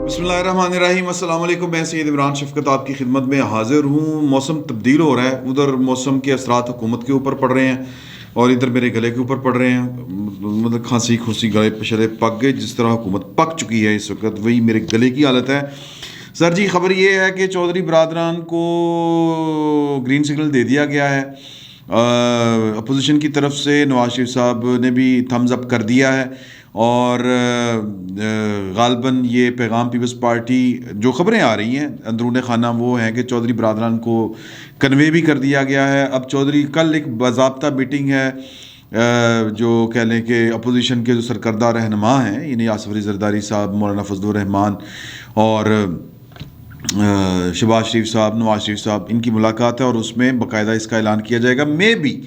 بسم اللہ الرحمن الرحیم، السلام علیکم۔ میں سید عمران شفقت آپ کی خدمت میں حاضر ہوں۔ موسم تبدیل ہو رہا ہے، ادھر موسم کے اثرات حکومت کے اوپر پڑ رہے ہیں اور ادھر میرے گلے کے اوپر پڑ رہے ہیں۔ مطلب کھانسی کھنسی گلے پچھلے پک گئے، جس طرح حکومت پک چکی ہے اس وقت وہی میرے گلے کی حالت ہے۔ سر جی، خبر یہ ہے کہ چودھری برادران کو گرین سگنل دے دیا گیا ہے۔ اپوزیشن کی طرف سے نواز شریف صاحب نے بھی تھمز اپ کر دیا ہے اور غالباً یہ پیغام پیپلز پارٹی، جو خبریں آ رہی ہیں اندرون خانہ، وہ ہیں کہ چودھری برادران کو کنوے بھی کر دیا گیا ہے۔ اب چودھری کل ایک باضابطہ میٹنگ ہے، جو کہہ لیں کہ اپوزیشن کے جو سرکردہ رہنما ہیں، یعنی آصف علی زرداری صاحب، مولانا فضل الرحمان اور شہباز شریف صاحب، نواز شریف صاحب، ان کی ملاقات ہے اور اس میں باقاعدہ اس کا اعلان کیا جائے گا۔ میں بھی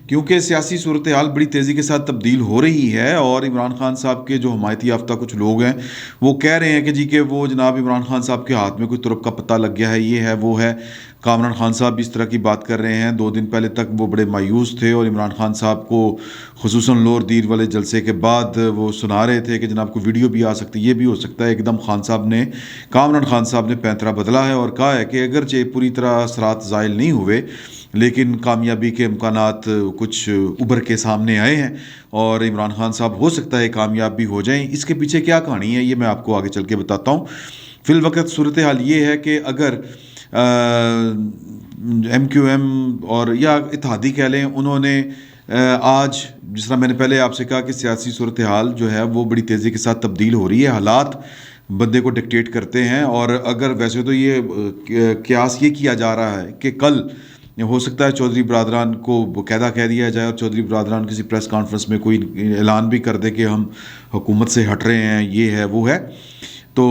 کیونکہ سیاسی صورتحال بڑی تیزی کے ساتھ تبدیل ہو رہی ہے اور عمران خان صاحب کے جو حمایتی یافتہ کچھ لوگ ہیں وہ کہہ رہے ہیں کہ جی کہ وہ جناب عمران خان صاحب کے ہاتھ میں کوئی ترک کا پتہ لگ گیا ہے، یہ ہے وہ ہے۔ کامران خان صاحب بھی اس طرح کی بات کر رہے ہیں۔ 2 دن پہلے تک وہ بڑے مایوس تھے اور عمران خان صاحب کو خصوصاً لور دیر والے جلسے کے بعد وہ سنا رہے تھے کہ جناب کوئی ویڈیو بھی آ سکتی، یہ بھی ہو سکتا ہے۔ ایک دم کامران خان صاحب نے پینترا بدلا ہے اور کہا ہے کہ اگرچہ پوری طرح اثرات زائل نہیں ہوئے لیکن کامیابی کے امکانات کچھ ابھر کے سامنے آئے ہیں اور عمران خان صاحب ہو سکتا ہے کامیاب بھی ہو جائیں۔ اس کے پیچھے کیا کہانی ہے یہ میں آپ کو آگے چل کے بتاتا ہوں۔ فی الوقت صورتحال یہ ہے کہ اگر ایم کیو ایم اور یا اتحادی کہہ لیں، انہوں نے آج، جس طرح میں نے پہلے آپ سے کہا کہ سیاسی صورتحال جو ہے وہ بڑی تیزی کے ساتھ تبدیل ہو رہی ہے، حالات بندے کو ڈکٹیٹ کرتے ہیں، اور اگر ویسے تو یہ قیاس یہ کیا جا رہا ہے کہ کل ہو سکتا ہے چودھری برادران کو باقاعدہ کہہ دیا جائے اور چودھری برادران کسی پریس کانفرنس میں کوئی اعلان بھی کر دے کہ ہم حکومت سے ہٹ رہے ہیں، یہ ہے وہ ہے تو،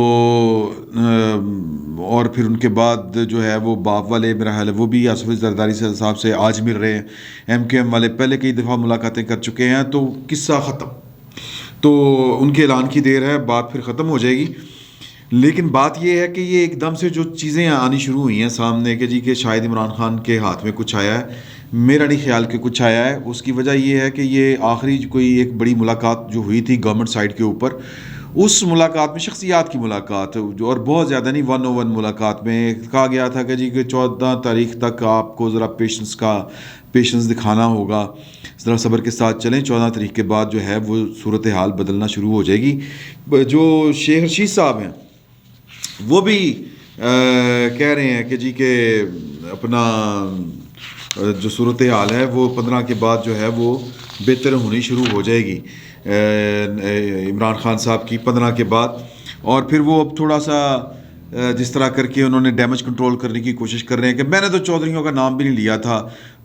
اور پھر ان کے بعد جو ہے وہ باپ والے، میرا خیال ہے وہ بھی آصف علی زرداری صاحب سے آج مل رہے ہیں۔ ایم کیو ایم والے پہلے کئی دفعہ ملاقاتیں کر چکے ہیں، تو قصہ ختم، تو ان کے اعلان کی دیر ہے، بات پھر ختم ہو جائے گی۔ لیکن بات یہ ہے کہ یہ ایک دم سے جو چیزیں آنی شروع ہوئی ہیں سامنے کہ جی کہ شاید عمران خان کے ہاتھ میں کچھ آیا ہے، میرا نہیں خیال کہ کچھ آیا ہے۔ اس کی وجہ یہ ہے کہ یہ آخری کوئی ایک بڑی ملاقات جو ہوئی تھی گورنمنٹ سائڈ کے اوپر، اس ملاقات میں شخصیات کی ملاقات جو، اور بہت زیادہ نہیں، 101 ملاقات میں کہا گیا تھا کہ جی کہ 14 تاریخ تک آپ کو ذرا پیشنس دکھانا ہوگا، ذرا صبر کے ساتھ چلیں، 14 تاریخ کے بعد جو ہے وہ صورتحال بدلنا شروع ہو جائے گی۔ جو شیخ رشید صاحب ہیں وہ بھی کہہ رہے ہیں کہ جی کہ اپنا جو صورتحال ہے وہ 15 کے بعد جو ہے وہ بہتر ہونی شروع ہو جائے گی عمران خان صاحب کی 15 کے بعد، اور پھر وہ اب تھوڑا سا جس طرح کر کے انہوں نے ڈیمیج کنٹرول کرنے کی کوشش کر رہے ہیں کہ میں نے تو چودھریوں کا نام بھی نہیں لیا تھا،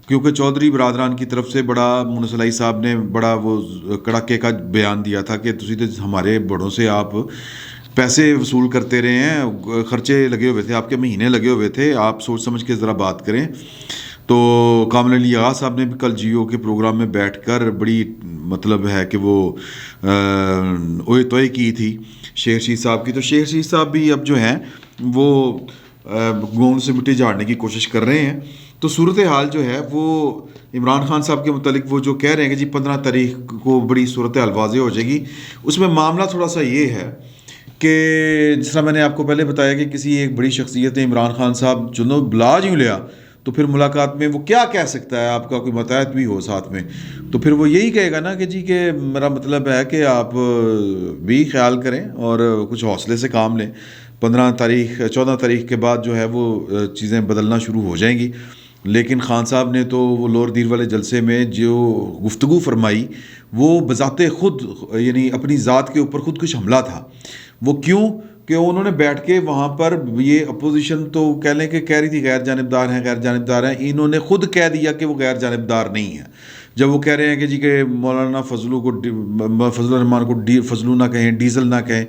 کیونکہ چودھری برادران کی طرف سے بڑا مونس علائی صاحب نے بڑا وہ کڑاکے کا بیان دیا تھا کہ تسی تو ہمارے بڑوں سے آپ پیسے وصول کرتے رہے ہیں، خرچے لگے ہوئے تھے، آپ کے مہینے لگے ہوئے تھے، آپ سوچ سمجھ کے ذرا بات کریں۔ تو کامل علی آغا صاحب نے بھی کل جیو کے پروگرام میں بیٹھ کر بڑی مطلب ہے کہ وہ اوئے توئے کی تھی شیخ رشید صاحب کی، تو شیخ رشید صاحب بھی اب جو ہیں وہ گون سے مٹی جھاڑنے کی کوشش کر رہے ہیں۔ تو صورتحال جو ہے وہ عمران خان صاحب کے متعلق وہ جو کہہ رہے ہیں کہ جی 15 تاریخ کو بڑی صورتحال واضح ہو جائے گی، اس میں معاملہ تھوڑا سا یہ ہے کہ جس طرح میں نے آپ کو پہلے بتایا کہ کسی ایک بڑی شخصیت نے عمران خان صاحب چنو بلا جیوں لیا، تو پھر ملاقات میں وہ کیا کہہ سکتا ہے، آپ کا کوئی متحد بھی ہو ساتھ میں، تو پھر وہ یہی کہے گا نا کہ جی کہ میرا مطلب ہے کہ آپ بھی خیال کریں اور کچھ حوصلے سے کام لیں، 14 تاریخ کے بعد جو ہے وہ چیزیں بدلنا شروع ہو جائیں گی۔ لیکن خان صاحب نے تو وہ لور دیر والے جلسے میں جو گفتگو فرمائی وہ بذات خود، یعنی اپنی ذات کے اوپر خود کچھ حملہ تھا۔ وہ کیوں کہ انہوں نے بیٹھ کے وہاں پر، یہ اپوزیشن تو کہہ لیں کہ کہہ رہی تھی غیر جانبدار ہیں، انہوں نے خود کہہ دیا کہ وہ غیر جانبدار نہیں ہیں، جب وہ کہہ رہے ہیں کہ جی کہ مولانا فضل الرحمان کو فضلو نہ کہیں، ڈیزل نہ کہیں،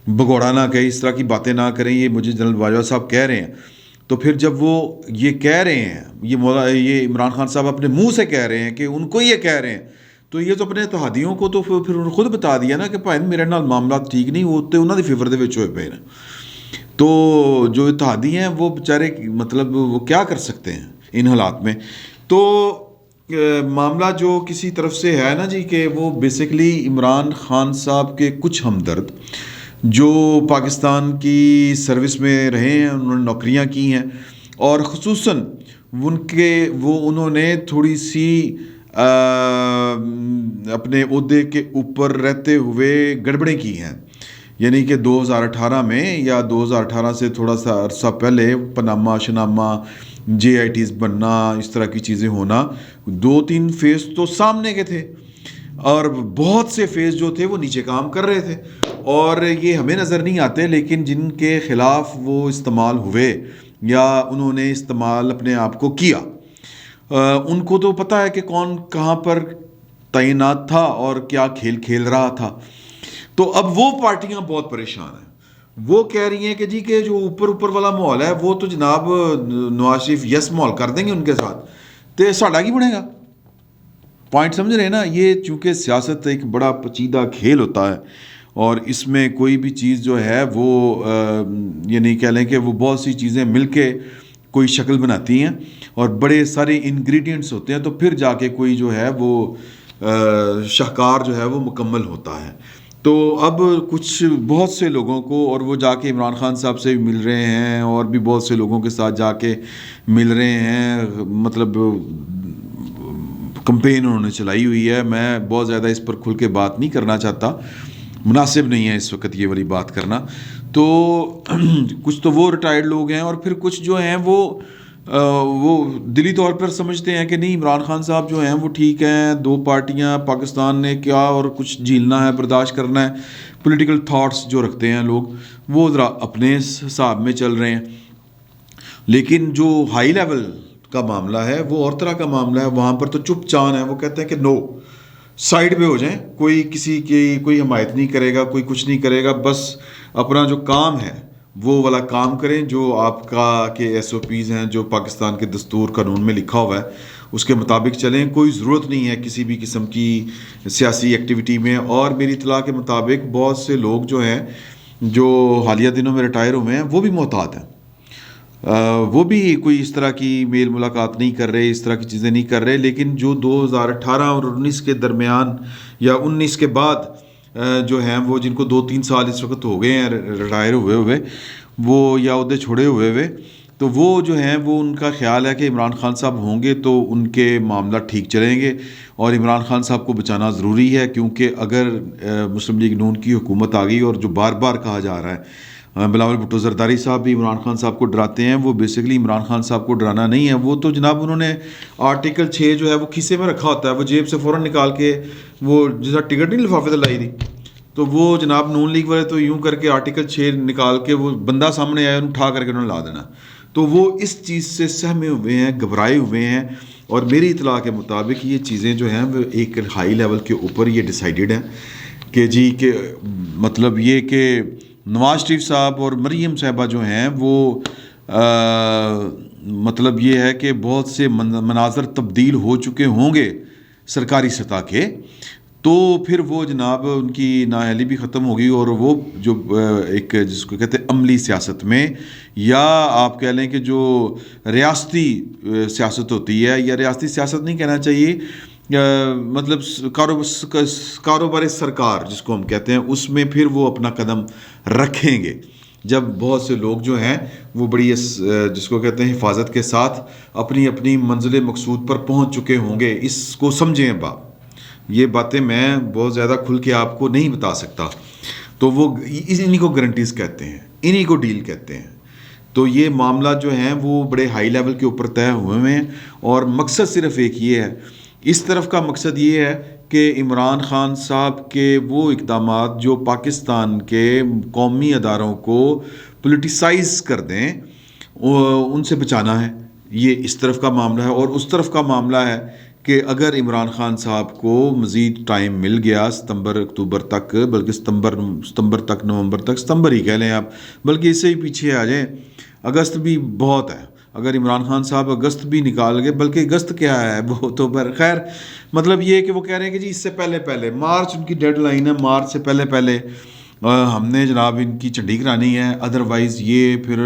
بگوڑا نہ کہیں، اس طرح کی باتیں نہ کریں، یہ مجھے جنرل باجوہ صاحب کہہ رہے ہیں۔ تو پھر جب وہ یہ کہہ رہے ہیں، یہ عمران خان صاحب اپنے منہ سے کہہ رہے ہیں کہ ان کو یہ کہہ رہے ہیں، تو یہ تو اپنے اتحادیوں کو تو پھر انہوں نے خود بتا دیا نا کہ بھائی میرے نال معاملات ٹھیک نہیں ہوتے، انہوں نے فیور دے وچ ہوئے پے نے۔ تو جو اتحادی ہیں وہ بیچارے مطلب وہ کیا کر سکتے ہیں ان حالات میں۔ تو معاملہ جو کسی طرف سے ہے نا جی کہ وہ بیسیکلی عمران خان صاحب کے کچھ ہمدرد جو پاکستان کی سروس میں رہے ہیں، انہوں نے نوکریاں کی ہیں، اور خصوصاً انہوں نے تھوڑی سی اپنے عہدے کے اوپر رہتے ہوئے گڑبڑیں کی ہیں. یعنی کہ 2018 میں یا 2018 سے تھوڑا سا عرصہ پہلے پاناما شناما جے آئی ٹیز بننا، اس طرح کی چیزیں ہونا، 2-3 فیس تو سامنے کے تھے، اور بہت سے فیس جو تھے وہ نیچے کام کر رہے تھے، اور یہ ہمیں نظر نہیں آتے، لیکن جن کے خلاف وہ استعمال ہوئے یا انہوں نے استعمال اپنے آپ کو کیا، ان کو تو پتہ ہے کہ کون کہاں پر تعینات تھا اور کیا کھیل کھیل رہا تھا. تو اب وہ پارٹیاں بہت پریشان ہیں. وہ کہہ رہی ہیں کہ جی کہ جو اوپر والا ماحول ہے وہ تو جناب نواز شریف یس ماحول کر دیں گے ان کے ساتھ، تو ساڈا کی بنے گا. پوائنٹ سمجھ رہے ہیں نا؟ یہ چونکہ سیاست ایک بڑا پیچیدہ کھیل ہوتا ہے، اور اس میں کوئی بھی چیز جو ہے وہ یعنی کہہ لیں کہ وہ بہت سی چیزیں مل کے کوئی شکل بناتی ہیں، اور بڑے سارے انگریڈینٹس ہوتے ہیں، تو پھر جا کے کوئی جو ہے وہ شاہکار جو ہے وہ مکمل ہوتا ہے. تو اب کچھ بہت سے لوگوں کو، اور وہ جا کے عمران خان صاحب سے بھی مل رہے ہیں، اور بھی بہت سے لوگوں کے ساتھ جا کے مل رہے ہیں، مطلب کمپین انہوں نے چلائی ہوئی ہے. میں بہت زیادہ اس پر کھل کے بات نہیں کرنا چاہتا، مناسب نہیں ہے اس وقت یہ والی بات کرنا. تو کچھ تو وہ ریٹائرڈ لوگ ہیں، اور پھر کچھ جو ہیں وہ دلی طور پر سمجھتے ہیں کہ نہیں، عمران خان صاحب جو ہیں وہ ٹھیک ہیں، 2 پارٹیاں پاکستان نے کیا اور کچھ جھیلنا ہے، برداشت کرنا ہے. پولیٹیکل تھاٹس جو رکھتے ہیں لوگ، وہ ذرا اپنے حساب میں چل رہے ہیں. لیکن جو ہائی لیول کا معاملہ ہے وہ اور طرح کا معاملہ ہے. وہاں پر تو چپ چان ہے، وہ کہتے ہیں کہ نو، سائڈ پہ ہو جائیں، کوئی کسی کی کوئی حمایت نہیں کرے گا، کوئی کچھ نہیں کرے گا، بس اپنا جو کام ہے وہ والا کام کریں، جو آپ کا کے ایس او پیز ہیں، جو پاکستان کے دستور قانون میں لکھا ہوا ہے اس کے مطابق چلیں. کوئی ضرورت نہیں ہے کسی بھی قسم کی سیاسی ایکٹیویٹی میں. اور میری اطلاع کے مطابق بہت سے لوگ جو ہیں جو حالیہ دنوں میں ریٹائر ہوئے ہیں وہ بھی محتاط ہیں، وہ بھی کوئی اس طرح کی میل ملاقات نہیں کر رہے، اس طرح کی چیزیں نہیں کر رہے. لیکن جو 2018 اور 19 کے درمیان یا 19 کے بعد جو ہیں وہ جن کو 2-3 سال اس وقت ہو گئے ہیں ریٹائر ہوئے وہ یا عہدے چھوڑے ہوئے، تو وہ جو ہیں وہ ان کا خیال ہے کہ عمران خان صاحب ہوں گے تو ان کے معاملہ ٹھیک چلیں گے، اور عمران خان صاحب کو بچانا ضروری ہے. کیونکہ اگر مسلم لیگ نون کی حکومت آ گئی، اور جو بار بار کہا جا رہا ہے، بلاول بھٹو زرداری صاحب بھی عمران خان صاحب کو ڈراتے ہیں، وہ بیسیکلی عمران خان صاحب کو ڈرانا نہیں ہے، وہ تو جناب انہوں نے آرٹیکل 6 جو ہے وہ کھیسے میں رکھا ہوتا ہے، وہ جیب سے فوراً نکال کے، وہ جیسا ٹکٹ نہیں لفافے سے لائی تھی، تو وہ جناب نون لیگ والے تو یوں کر کے آرٹیکل 6 نکال کے، وہ بندہ سامنے آیا اٹھا کر کے انہوں نے لا دینا. تو وہ اس چیز سے سہمے ہوئے ہیں، گھبرائے ہوئے ہیں. اور میری اطلاع کے مطابق یہ چیزیں جو ہیں وہ ایک ہائی لیول کے اوپر یہ ڈیسائیڈڈ ہیں کہ جی کہ مطلب یہ کہ نواز شریف صاحب اور مریم صاحبہ جو ہیں وہ مطلب یہ ہے کہ بہت سے مناظر تبدیل ہو چکے ہوں گے سرکاری سطح کے، تو پھر وہ جناب ان کی نااہلی بھی ختم ہوگی، اور وہ جو ایک جس کو کہتے ہیں عملی سیاست میں، یا آپ کہہ لیں کہ جو ریاستی سیاست ہوتی ہے، یا ریاستی سیاست نہیں کہنا چاہیے، مطلب کاروبار سرکار جس کو ہم کہتے ہیں، اس میں پھر وہ اپنا قدم رکھیں گے، جب بہت سے لوگ جو ہیں وہ بڑی جس کو کہتے ہیں حفاظت کے ساتھ اپنی اپنی منزل مقصود پر پہنچ چکے ہوں گے. اس کو سمجھیں باپ، یہ باتیں میں بہت زیادہ کھل کے آپ کو نہیں بتا سکتا. تو وہ انہی کو گارنٹیز کہتے ہیں، انہی کو ڈیل کہتے ہیں. تو یہ معاملہ جو ہیں وہ بڑے ہائی لیول کے اوپر طے ہوئے ہیں، اور مقصد صرف ایک یہ ہے، اس طرف کا مقصد یہ ہے کہ عمران خان صاحب کے وہ اقدامات جو پاکستان کے قومی اداروں کو پولیٹیسائز کر دیں، ان سے بچانا ہے. یہ اس طرف کا معاملہ ہے. اور اس طرف کا معاملہ ہے کہ اگر عمران خان صاحب کو مزید ٹائم مل گیا ستمبر اکتوبر تک، بلکہ ستمبر تک، نومبر تک، ستمبر ہی کہہ لیں آپ، بلکہ اس سے ہی پیچھے آ جائیں، اگست بھی بہت ہے. اگر عمران خان صاحب اگست بھی نکال گئے، بلکہ اگست کیا ہے وہ تو خیر، مطلب یہ کہ وہ کہہ رہے ہیں کہ جی اس سے پہلے مارچ ان کی ڈیڈ لائن ہے، مارچ سے پہلے ہم نے جناب ان کی چنڈی کرانی ہے. ادروائز یہ پھر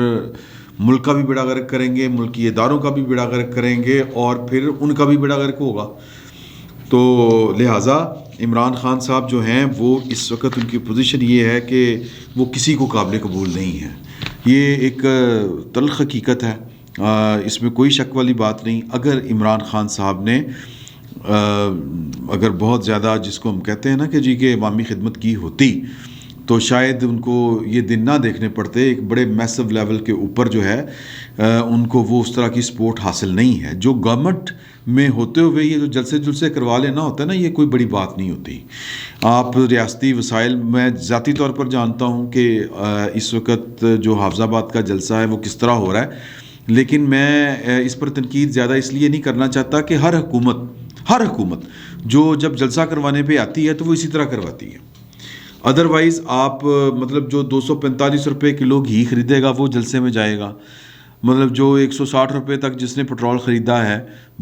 ملک کا بھی بیڑا غرق کریں گے، ملکی اداروں کا بھی بیڑا غرق کریں گے، اور پھر ان کا بھی بیڑا غرق ہوگا. تو لہٰذا عمران خان صاحب جو ہیں وہ اس وقت ان کی پوزیشن یہ ہے کہ وہ کسی کو قابل قبول نہیں ہے. یہ ایک تلخ حقیقت ہے, اس میں کوئی شک والی بات نہیں. اگر عمران خان صاحب نے اگر بہت زیادہ جس کو ہم کہتے ہیں نا کہ جی کہ عوامی خدمت کی ہوتی تو شاید ان کو یہ دن نہ دیکھنے پڑتے. ایک بڑے میسو لیول کے اوپر جو ہے ان کو وہ اس طرح کی سپورٹ حاصل نہیں ہے. جو گورنمنٹ میں ہوتے ہوئے یہ جو جلسے کروا لینا ہوتا ہے نا, یہ کوئی بڑی بات نہیں ہوتی. آپ ریاستی وسائل, میں ذاتی طور پر جانتا ہوں کہ اس وقت جو حافظ آباد کا جلسہ ہے وہ کس طرح ہو رہا ہے, لیکن میں اس پر تنقید زیادہ اس لیے نہیں کرنا چاہتا کہ ہر حکومت جو جب جلسہ کروانے پہ آتی ہے تو وہ اسی طرح کرواتی ہے. ادروائز آپ مطلب جو 245 روپے کلو گھی خریدے گا وہ جلسے میں جائے گا, مطلب جو 160 روپے تک جس نے پٹرول خریدا ہے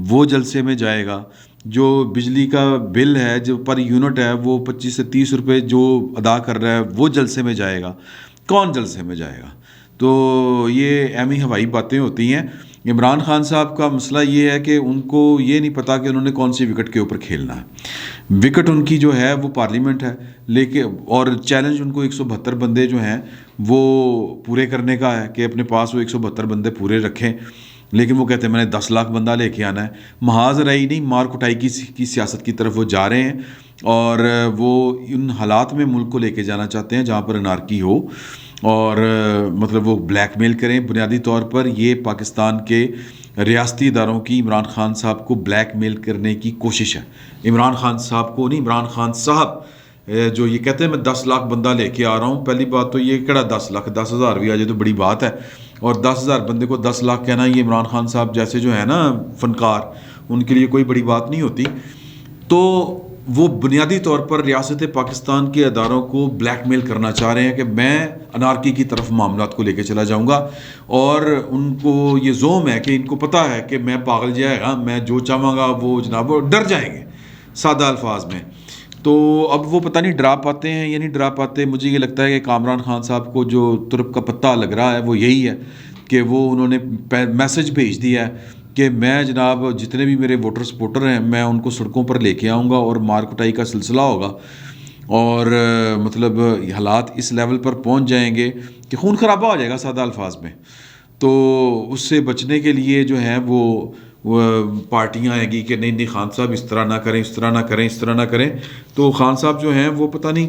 وہ جلسے میں جائے گا, جو بجلی کا بل ہے جو پر یونٹ ہے وہ 25 سے 30 روپے جو ادا کر رہا ہے وہ جلسے میں جائے گا. کون جلسے میں جائے گا؟ تو یہ اہمی ہوائی باتیں ہوتی ہیں. عمران خان صاحب کا مسئلہ یہ ہے کہ ان کو یہ نہیں پتا کہ انہوں نے کون سی وکٹ کے اوپر کھیلنا ہے. وکٹ ان کی جو ہے وہ پارلیمنٹ ہے, لیکن اور چیلنج ان کو 172 بندے جو ہیں وہ پورے کرنے کا ہے کہ اپنے پاس وہ 172 بندے پورے رکھیں. لیکن وہ کہتے ہیں میں نے 10 لاکھ بندہ لے کے آنا ہے. محاذ رہی نہیں, مار کٹائی کی سیاست کی طرف وہ جا رہے ہیں, اور وہ ان حالات میں ملک کو لے کے جانا چاہتے ہیں جہاں پر انارکی ہو, اور مطلب وہ بلیک میل کریں. بنیادی طور پر یہ پاکستان کے ریاستی اداروں کی عمران خان صاحب کو بلیک میل کرنے کی کوشش ہے. عمران خان صاحب کو نہیں, عمران خان صاحب جو یہ کہتے ہیں میں 10 لاکھ بندہ لے کے آ رہا ہوں. پہلی بات تو یہ کہڑا 10 لاکھ, 10,000 بھی آ جائے تو بڑی بات ہے, اور 10,000 بندے کو 10 لاکھ کہنا یہ عمران خان صاحب جیسے جو ہے نا فنکار, ان کے لیے کوئی بڑی بات نہیں ہوتی. تو وہ بنیادی طور پر ریاست پاکستان کے اداروں کو بلیک میل کرنا چاہ رہے ہیں کہ میں انارکی کی طرف معاملات کو لے کے چلا جاؤں گا, اور ان کو یہ زوم ہے کہ ان کو پتہ ہے کہ میں پاگل جائے گا, میں جو چاہوں گا وہ جناب ڈر جائیں گے سادہ الفاظ میں. تو اب وہ پتہ نہیں ڈرا پاتے ہیں یا نہیں ڈرا پاتے. مجھے یہ لگتا ہے کہ کامران خان صاحب کو جو ترک کا پتہ لگ رہا ہے وہ یہی ہے کہ وہ انہوں نے میسج بھیج دیا ہے کہ میں جناب جتنے بھی میرے ووٹر سپورٹر ہیں میں ان کو سڑکوں پر لے کے آؤں گا, اور مار کٹائی کا سلسلہ ہوگا, اور مطلب حالات اس لیول پر پہنچ جائیں گے کہ خون خرابہ ہو جائے گا سادہ الفاظ میں. تو اس سے بچنے کے لیے جو ہیں وہ پارٹیاں آئیں گی کہ نہیں خان صاحب اس طرح نہ کریں, اس طرح نہ کریں, اس طرح نہ کریں. تو خان صاحب جو ہیں وہ پتہ نہیں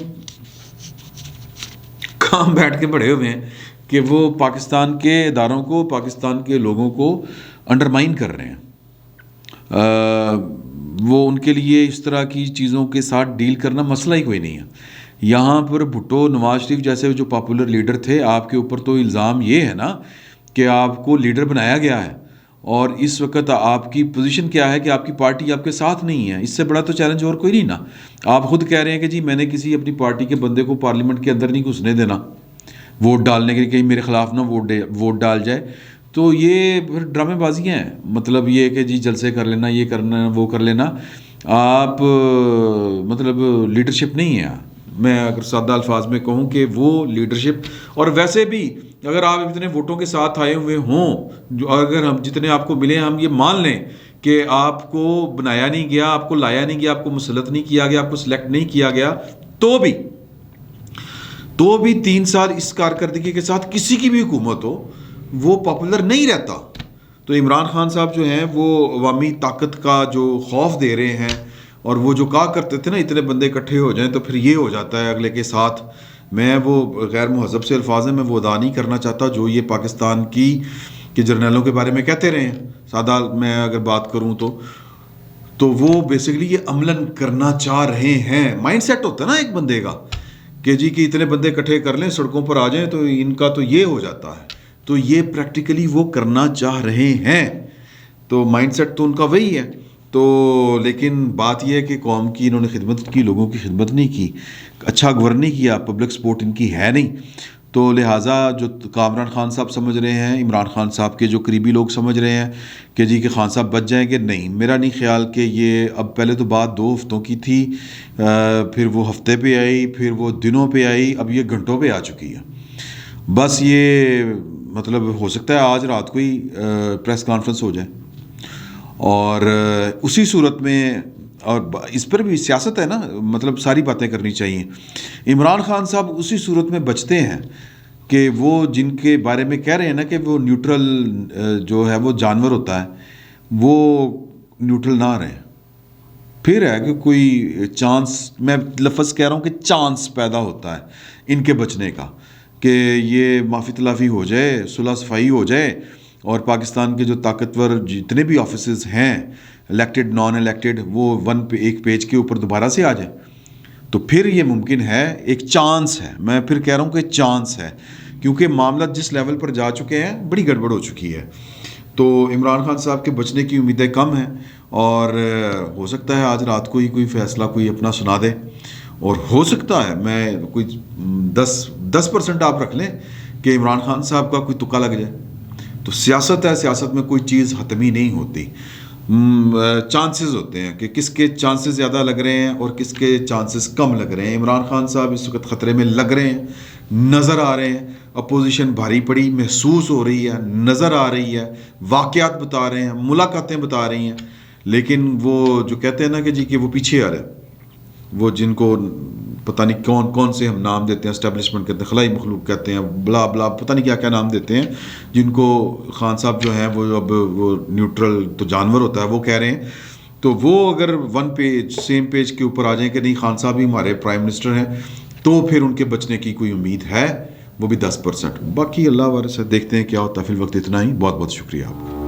کہاں بیٹھ کے بڑے ہوئے ہیں کہ وہ پاکستان کے اداروں کو, پاکستان کے لوگوں کو انڈرمائن کر رہے ہیں. وہ ان کے لیے اس طرح کی چیزوں کے ساتھ ڈیل کرنا مسئلہ ہی کوئی نہیں ہے. یہاں پر بھٹو, نواز شریف جیسے جو پاپولر لیڈر تھے, آپ کے اوپر تو الزام یہ ہے نا کہ آپ کو لیڈر بنایا گیا ہے, اور اس وقت آپ کی پوزیشن کیا ہے کہ آپ کی پارٹی آپ کے ساتھ نہیں ہے. اس سے بڑا تو چیلنج اور کوئی نہیں نا. آپ خود کہہ رہے ہیں کہ جی میں نے کسی اپنی پارٹی کے بندے کو پارلیمنٹ کے اندر نہیں گھسنے دینا ووٹ ڈالنے کے لیے, کہیں میرے خلاف نہ ووٹ ڈال جائے. تو یہ پھر ڈرامے بازیاں ہیں. مطلب یہ کہ جی جلسے کر لینا, یہ کرنا, وہ کر لینا. آپ مطلب لیڈرشپ نہیں ہے. میں اگر سادہ الفاظ میں کہوں کہ وہ لیڈرشپ, اور ویسے بھی اگر آپ اتنے ووٹوں کے ساتھ آئے ہوئے ہوں, جو اگر ہم جتنے آپ کو ملے ہیں, ہم یہ مان لیں کہ آپ کو بنایا نہیں گیا, آپ کو لایا نہیں گیا, آپ کو مسلط نہیں کیا گیا, آپ کو سلیکٹ نہیں کیا گیا, تو بھی 3 سال اس کارکردگی کے ساتھ کسی کی بھی حکومت ہو وہ پاپولر نہیں رہتا. تو عمران خان صاحب جو ہیں وہ عوامی طاقت کا جو خوف دے رہے ہیں, اور وہ جو کہا کرتے تھے نا اتنے بندے اکٹھے ہو جائیں تو پھر یہ ہو جاتا ہے اگلے کے ساتھ. میں وہ غیر مہذب سے الفاظ ہیں, میں وہ ادا نہیں کرنا چاہتا جو یہ پاکستان کی کہ جرنیلوں کے بارے میں کہتے رہے ہیں. سادہ میں اگر بات کروں تو وہ بیسیکلی یہ عملاً کرنا چاہ رہے ہیں. مائنڈ سیٹ ہوتا ہے نا ایک بندے کا کہ جی کہ اتنے بندے اکٹھے کر لیں, سڑکوں پر آ جائیں, تو ان کا تو یہ ہو جاتا ہے. تو یہ پریکٹیکلی وہ کرنا چاہ رہے ہیں. تو مائنڈ سیٹ تو ان کا وہی ہے. تو لیکن بات یہ ہے کہ قوم کی انہوں نے خدمت کی, لوگوں کی خدمت نہیں کی, اچھا گورن نہیں کیا, پبلک سپورٹ ان کی ہے نہیں. تو لہٰذا جو کامران خان صاحب سمجھ رہے ہیں, عمران خان صاحب کے جو قریبی لوگ سمجھ رہے ہیں کہ جی کہ خان صاحب بچ جائیں گے, نہیں, میرا نہیں خیال کہ یہ اب, پہلے تو بات 2 ہفتوں کی تھی, پھر وہ ہفتے پہ آئی, پھر وہ دنوں پہ آئی, اب یہ گھنٹوں پہ آ چکی ہے. بس یہ مطلب ہو سکتا ہے آج رات کو ہی پریس کانفرنس ہو جائے, اور اسی صورت میں اور اس پر بھی سیاست ہے نا، مطلب ساری باتیں کرنی چاہیے. عمران خان صاحب اسی صورت میں بچتے ہیں کہ وہ جن کے بارے میں کہہ رہے ہیں نا کہ وہ نیوٹرل جو ہے وہ جانور ہوتا ہے، وہ نیوٹرل نہ رہیں. پھر ہے کہ کوئی چانس، میں لفظ کہہ رہا ہوں کہ چانس پیدا ہوتا ہے ان کے بچنے کا، کہ یہ معافی تلافی ہو جائے، صلح صفائی ہو جائے، اور پاکستان کے جو طاقتور جتنے بھی آفیسز ہیں، الیکٹڈ نان الیکٹڈ، وہ ایک پیج کے اوپر دوبارہ سے آ جائیں. تو پھر یہ ممکن ہے، ایک چانس ہے. میں پھر کہہ رہا ہوں کہ چانس ہے، کیونکہ معاملات جس لیول پر جا چکے ہیں بڑی گڑبڑ ہو چکی ہے. تو عمران خان صاحب کے بچنے کی امیدیں کم ہیں، اور ہو سکتا ہے آج رات کو ہی کوئی فیصلہ کوئی اپنا سنا دے، اور ہو سکتا ہے میں کوئی 10% آپ رکھ لیں کہ عمران خان صاحب کا کوئی تکا لگ جائے. تو سیاست ہے، سیاست میں کوئی چیز حتمی نہیں ہوتی، چانسز ہوتے ہیں کہ کس کے چانسز زیادہ لگ رہے ہیں اور کس کے چانسز کم لگ رہے ہیں. عمران خان صاحب اس وقت خطرے میں لگ رہے ہیں، نظر آ رہے ہیں. اپوزیشن بھاری پڑی محسوس ہو رہی ہے، نظر آ رہی ہے، واقعات بتا رہے ہیں، ملاقاتیں بتا رہی ہیں. لیکن وہ جو کہتے ہیں نا کہ جی کہ وہ پیچھے آ رہے ہیں، وہ جن کو پتہ نہیں کون سے ہم نام دیتے ہیں، اسٹیبلشمنٹ کہتے ہیں، خلائی مخلوق کہتے ہیں، بلا بلا پتہ نہیں کیا کیا نام دیتے ہیں، جن کو خان صاحب جو ہیں وہ اب وہ نیوٹرل تو جانور ہوتا ہے وہ کہہ رہے ہیں. تو وہ اگر سیم پیج کے اوپر آ جائیں کہ نہیں خان صاحب ہی ہمارے پرائم منسٹر ہیں، تو پھر ان کے بچنے کی کوئی امید ہے، وہ بھی 10%. باقی اللہ وارث ہے، دیکھتے ہیں کیا ہوتا ہے. فی الوقت اتنا ہی. بہت بہت شکریہ آپ کا.